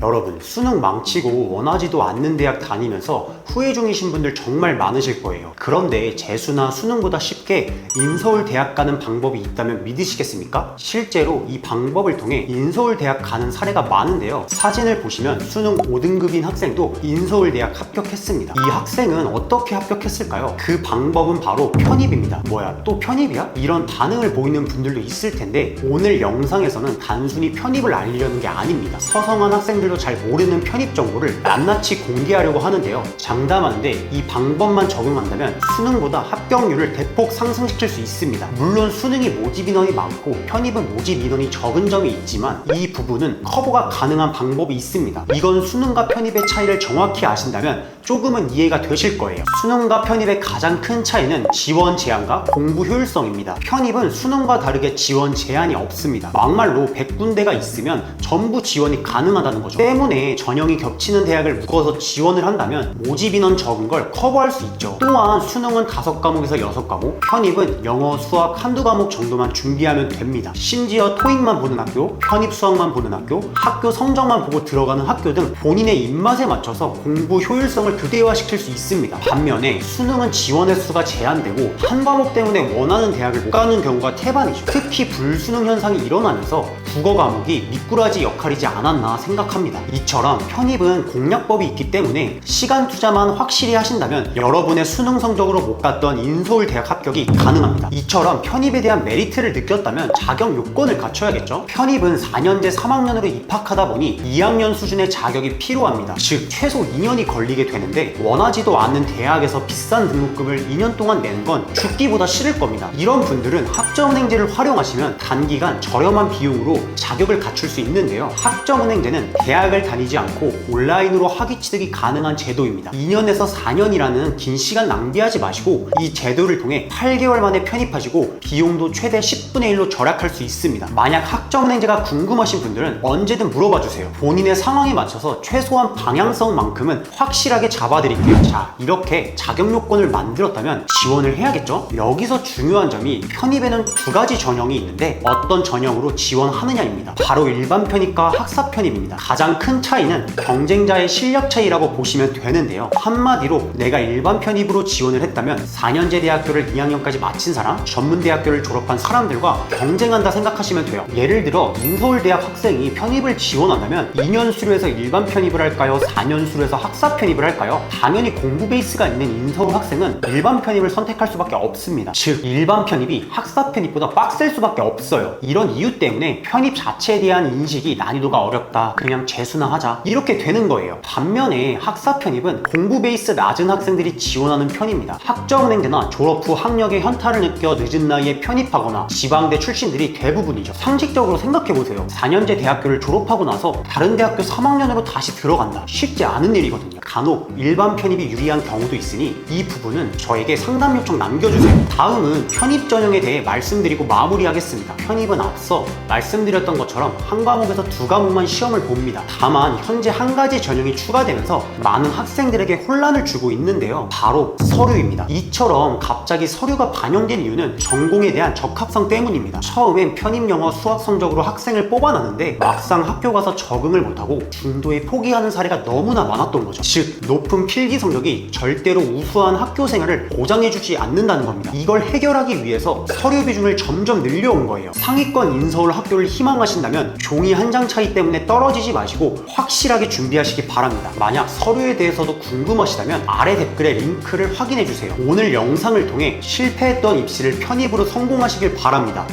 여러분, 수능 망치고 원하지도 않는 대학 다니면서 후회 중이신 분들 정말 많으실 거예요. 그런데 재수나 수능보다 쉽게 인서울 대학 가는 방법이 있다면 믿으시겠습니까? 실제로 이 방법을 통해 인서울 대학 가는 사례가 많은데요. 사진을 보시면 수능 5등급인 학생도 인서울 대학 합격했습니다. 이 학생은 어떻게 합격했을까요? 그 방법은 바로 편입입니다. 뭐야, 또 편입이야? 이런 반응을 보이는 분들도 있을 텐데, 오늘 영상에서는 단순히 편입을 알리려는 게 아닙니다. 서성한 학생들도 잘 모르는 편입 정보를 낱낱이 공개하려고 하는데요. 장담하는데 이 방법만 적용한다면 수능보다 합격률을 대폭 상승시킬 수 있습니다. 물론 수능이 모집 인원이 많고 편입은 모집 인원이 적은 점이 있지만 이 부분은 커버가 가능한 방법이 있습니다. 이건 수능과 편입의 차이를 정확히 아신다면 조금은 이해가 되실 거예요. 수능과 편입의 가장 큰 차이는 지원 제한과 공부 효율성입니다. 편입은 수능과 다르게 지원 제한이 없습니다. 막말로 100군데가 있으면 전부 지원이 가능하다는 거죠. 때문에 전형이 겹치는 대학을 묶어서 지원을 한다면 모집 인원 적은 걸 커버할 수 있죠. 또한 수능은 5과목에서 6과목, 편입은 영어, 수학 한두 과목 정도만 준비하면 됩니다. 심지어 토익만 보는 학교, 편입 수학만 보는 학교 성적만 보고 들어가는 학교 등 본인의 입맛에 맞춰서 공부 효율성을 극대화시킬 수 있습니다. 반면에 수능은 지원의 수가 제한되고 한 과목 때문에 원하는 대학을 못 가는 경우가 태반이죠. 특히 불수능 현상이 일어나면서 국어 과목이 미꾸라지 역할이지 않았나 생각합니다. 이처럼 편입은 공략법이 있기 때문에 시간 투자만 확실히 하신다면 여러분의 수능 성적으로 못 갔던 인서울 대학 합격이 가능합니다. 이처럼 편입에 대한 메리트를 느꼈다면 자격 요건을 갖춰야겠죠. 편입은 4년제 3학년으로 입학하다 보니 2학년 수준의 자격이 필요합니다. 즉 최소 2년이 걸리게 되는데 원하지도 않는 대학에서 비싼 등록금을 2년 동안 내는 건 죽기보다 싫을 겁니다. 이런 분들은 학점은행제를 활용하시면 단기간 저렴한 비용으로 자격을 갖출 수 있는데요. 학점은행제는 대학을 다니지 않고 온라인으로 학위 취득이 가능한 제도입니다. 2년에서 4년이라는 긴 시간 낭비하지 마시고 이 제도를 통해 8개월 만에 편입하시고 비용도 최대 10분의 1로 절약할 수 있습니다. 만약 학점은행제가 궁금하신 분들은 언제든 물어봐 주세요. 본인의 상황에 맞춰서 최소한 방향성만큼은 확실하게 잡아드릴게요. 자, 이렇게 자격 요건을 만들었다면 지원을 해야겠죠? 여기서 중요한 점이 편입에는 두 가지 전형이 있는데 어떤 전형으로 지원하느냐입니다. 바로 일반 편입과 학사 편입입니다. 가장 큰 차이는 경쟁자의 실력 차이라고 보시면 되는데요. 한마디로 내가 일반 편입으로 지원을 했다면 4년제 대학교를 2학년까지 마친 사람, 전문대학교를 졸업한 사람들과 경쟁한다 생각하시면 돼요. 예를 들어 인서울대학 학생이 편입을 지원한다면 2년 수료에서 일반 편입을 할까요? 4년 수료에서 학사 편입을 할까요? 당연히 공부 베이스가 있는 인서울 학생은 일반 편입을 선택할 수밖에 없습니다. 즉 일반 편입이 학사 편입보다 빡셀 수밖에 없어요. 이런 이유 때문에 편입 자체에 대한 인식이 난이도가 어렵다, 그냥 재수나 하자, 이렇게 되는 거예요. 반면에 학사 편입은 공부 베이스 낮은 학생들이 지원하는 편입니다. 학점은행제나 졸업 후 학력의 현타를 느껴 늦은 나이에 편입하거나 지방대 출신들이 대부분이죠. 상식적으로 생각해보세요. 4년제 대학교를 졸업하고 나서 다른 대학교 3학년으로 다시 들어간다. 쉽지 않은 일이거든요. 간혹 일반 편입이 유리한 경우도 있으니 이 부분은 저에게 상담 요청 남겨주세요. 다음은 편입 전형에 대해 말씀드리고 마무리하겠습니다. 편입은 앞서 말씀드렸던 것처럼 한 과목에서 두 과목만 시험을 봅니다. 다만 현재 한 가지 전형이 추가되면서 많은 학생들에게 혼란을 주고 있는데요. 바로 서류입니다. 이처럼 갑자기 서류가 반영된 이유는 전공에 대한 적합성 때문입니다. 처음엔 편입 영어 수학 성적으로 학생을 뽑아놨는데 막상 학교 가서 적응을 못하고 중도에 포기하는 사례가 너무나 많았던 거죠. 즉 높은 필기 성적이 절대로 우수한 학교 생활을 보장해주지 않는다는 겁니다. 이걸 해결하기 위해서 서류 비중을 점점 늘려온 거예요. 상위권 인서울 학교를 희망하신다면 종이 한 장 차이 때문에 떨어지지 마시고 확실하게 준비하시기 바랍니다. 만약 서류에 대해서도 궁금하시다면 아래 댓글에 링크를 확인해주세요. 오늘 영상을 통해 실패했던 입시를 편입으로 성공하시길 바랍니다.